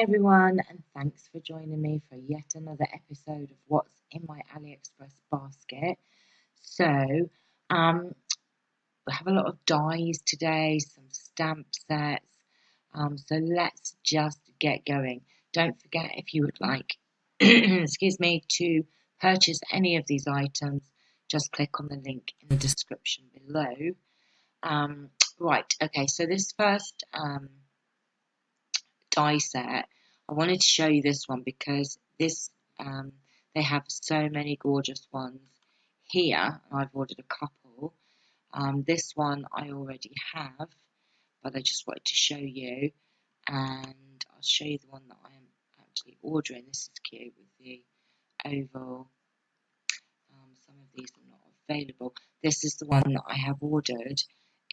everyone, and thanks for joining me for yet another episode of what's in my Aliexpress basket. So, we have a lot of dies today, some stamp sets. So let's just get going. Don't forget, if you would like, excuse me, to purchase any of these items, just click on the link in the description below. Right, okay, so this first die set, I wanted to show you this one because this they have so many gorgeous ones here. I've ordered a couple. This one I already have, but I just wanted to show you, and I'll show you the one that I am actually ordering. This is cute with the oval. Some of these are not available. This is the one that I have ordered.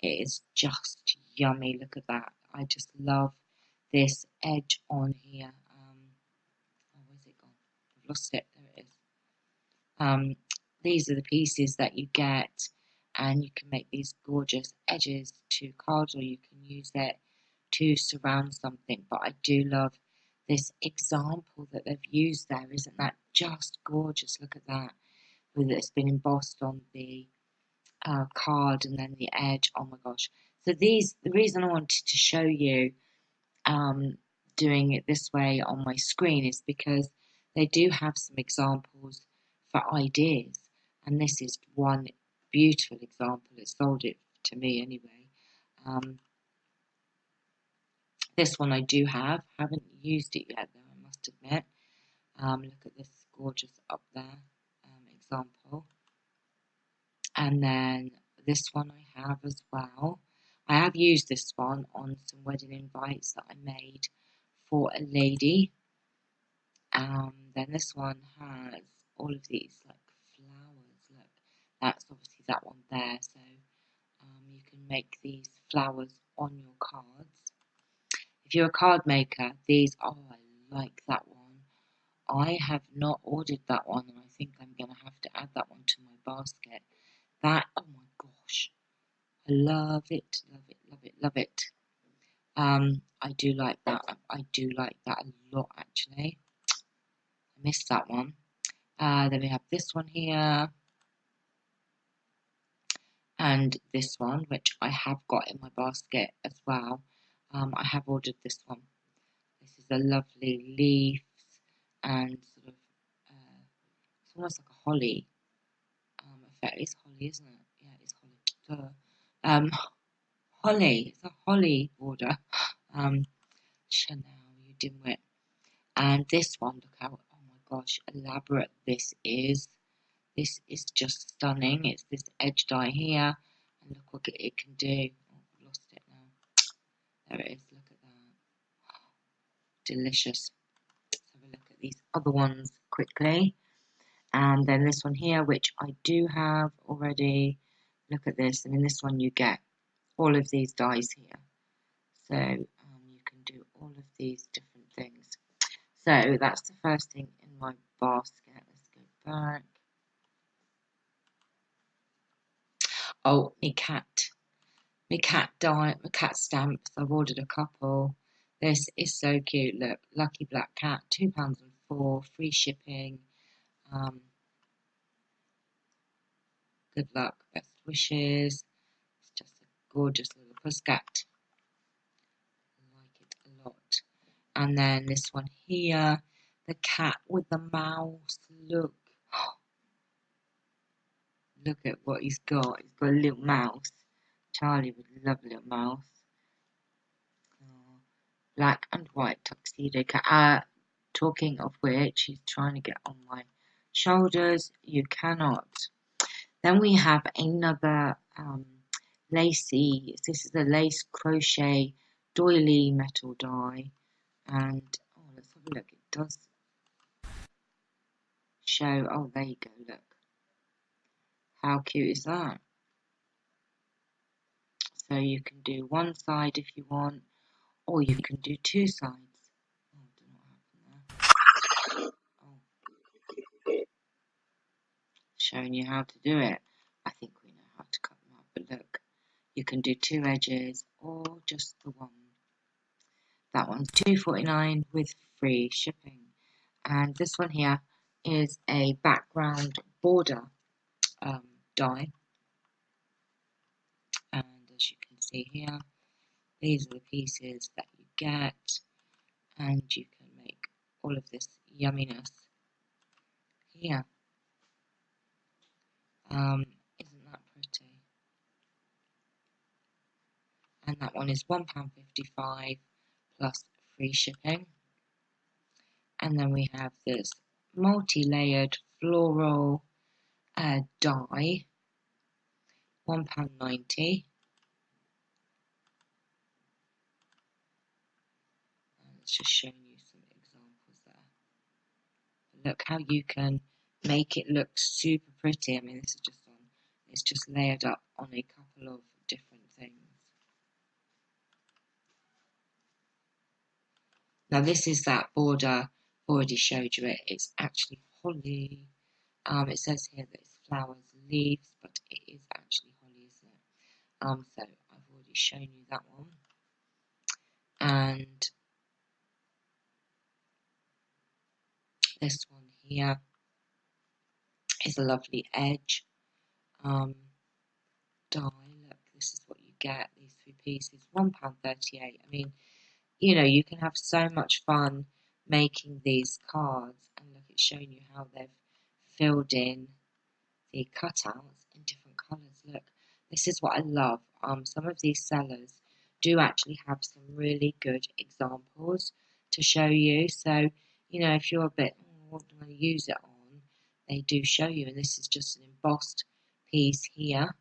It is just yummy. Look at that. I just love this edge on here. Where's it gone? I've lost it. There it is. These are the pieces that you get, and you can make these gorgeous edges to cards, or you can use it to surround something. But I do love this example that they've used there. Isn't that just gorgeous? Look at that. With it's been embossed on the card, and then the edge. Oh my gosh. So the reason I wanted to show you doing it this way on my screen is because they do have some examples for ideas, and this is one beautiful example. It sold it to me anyway. This one I do have. Haven't used it yet though, I must admit. Look at this gorgeous up there example. And then this one I have as well. I have used this one on some wedding invites that I made for a lady. Then this one has all of these like flowers. Look, that's obviously that one there. So you can make these flowers on your cards. If you're a card maker, these, oh, I like that one. I have not ordered that one, and I think I'm going to have to add that one to my basket. That, oh my gosh, I love it, love it, love it, love it. I do like that. I do like that a lot, actually. I missed that one. Then we have this one here, and this one, which I have got in my basket as well. I have ordered this one. This is a lovely leaf, and sort of, it's almost like a holly effect. It's holly, isn't it? Yeah, it's holly. Holly, it's a holly border. Channelle, you dimwit. And this one, look how, oh my gosh, elaborate this is. This is just stunning. It's this edge die here, and look what it can do. Oh, I've lost it now. There it is, look at that. Delicious. Let's have a look at these other ones quickly. And then this one here, which I do have already. Look at this, and in this one you get all of these dies here. So you can do all of these different things. So that's the first thing in my basket. Let's go back. Oh, my cat die, my cat stamps. I've ordered a couple. This is so cute. Look, Lucky Black Cat, £2.04, free shipping. Good luck, best wishes. It's just a gorgeous little pussycat. I like it a lot. And then this one here, the cat with the mouse. Look. Look at what he's got. He's got a little mouse. Charlie would love a little mouse. Oh, black and white tuxedo cat. Talking of which, he's trying to get on my shoulders. You cannot. Then we have another lacy. This is a lace crochet doily metal die. And, oh, let's have a look. It does show. Oh, there you go. Look. How cute is that? So you can do one side if you want, or you can do two sides. Oh, I don't know what happened there. Oh. Showing you how to do it. I think we know how to cut them up, but look, you can do two edges or just the one. That one's £2.49 with free shipping. And this one here is a background border die. And as you can see here, these are the pieces that you get, and you can make all of this yumminess here. Isn't that pretty? And that one is £1.55 plus free shipping. And then we have this multi-layered floral die, £1.90. It's just showing you some examples there. Look how you can make it look super pretty. I mean, this is just it's just layered up on a couple of different things. Now this is that border, already showed you it. It's actually holly. It says here that it's flowers, leaves, but it is actually holly, isn't it? So I've already shown you that one. And this one here is a lovely edge die. Look, this is what you get, these 3 pieces, £1.38. I mean, you know, you can have so much fun making these cards. And look, it's showing you how they've filled in the cutouts in different colours. Look, this is what I love. Some of these sellers do actually have some really good examples to show you. So, you know, if you're a bit, what do I use it on? They do show you. And this is just an embossed piece here.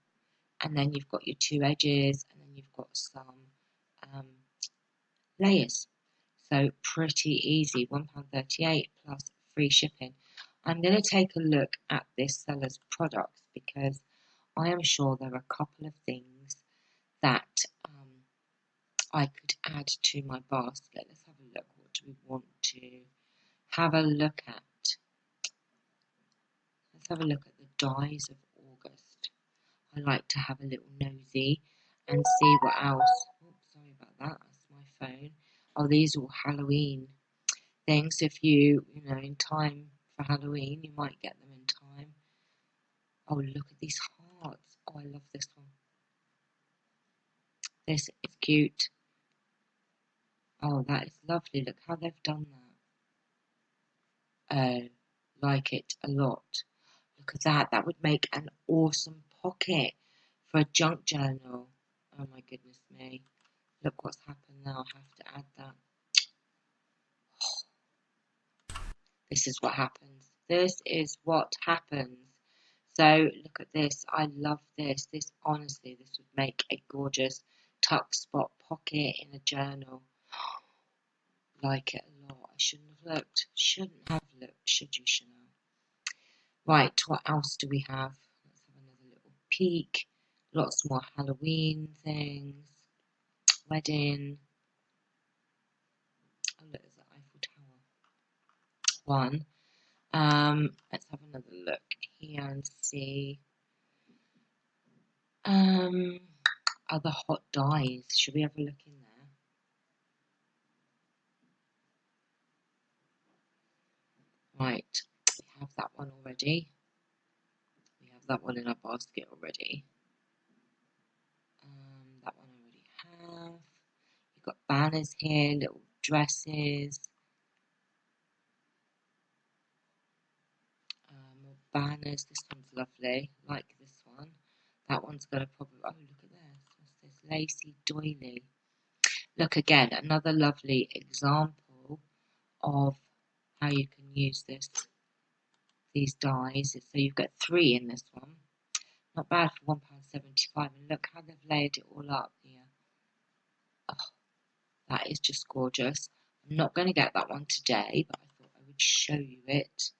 And then you've got your 2 edges, and then you've got some layers. So pretty easy, £1.38 plus free shipping. I'm going to take a look at this seller's products because I am sure there are a couple of things that I could add to my basket. Let's have a look. What do we want to have a look at? Let's have a look at the dies of August. I like to have a little nosy and see what else. Oh, sorry about that. That's my phone. Oh, these are all Halloween things. If you know, in time for Halloween, you might get them in time. Oh, look at these hearts. Oh, I love this one. This is cute. Oh, that is lovely. Look how they've done that. Oh, like it a lot. Look at that. That would make an awesome pocket for a junk journal. Oh my goodness me. Look what's happened now. I have to add that. This is what happens. This is what happens. So look at this. I love this. This, honestly, this would make a gorgeous tuck spot pocket in a journal. Like it a lot. I shouldn't have looked. Shouldn't have looked, should you, Channelle? Right, what else do we have? Let's have another little peek. Lots more Halloween things. Wedding. Oh, look, there's the Eiffel Tower one. Let's have another look here and see. Other hot dyes. Should we have a look in there? Right, we have that one already. We have that one in our basket already. That one I already have. You've got banners here, little dresses. More banners. This one's lovely. Like this one. That one's got a probably. Oh, look at this. What's this? Lacy doily. Look again, another lovely example of how you can use these dies. So you've got 3 in this one. Not bad for £1.75. And look how they've layered it all up here. Oh, that is just gorgeous. I'm not going to get that one today, but I thought I would show you it. Let's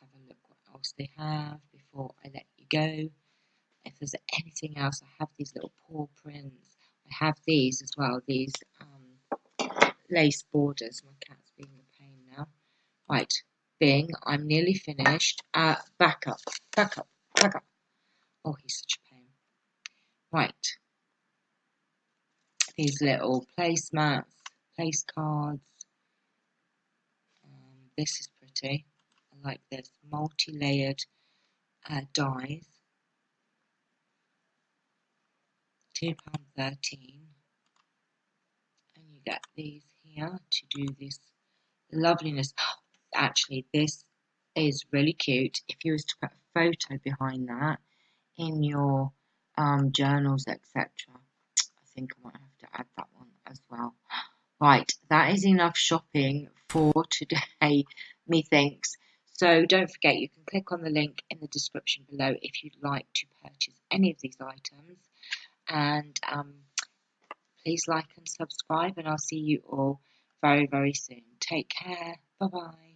have a look what else they have before I let you go. If there's anything else, I have these little paw prints. I have these as well, these lace borders. My cat's being a pain now. Right, Bing, I'm nearly finished. Back up. Oh, he's such a pain. Right. These little placemats. place cards. This is pretty. I like this multi-layered dies. £2.13, and you get these here to do this loveliness. Actually, this is really cute. If you was to put a photo behind that in your journals, etc., I think I might have to add that one as well. Right, that is enough shopping for today, methinks. So don't forget, you can click on the link in the description below if you'd like to purchase any of these items. And please like and subscribe, and I'll see you all very, very soon. Take care. Bye-bye.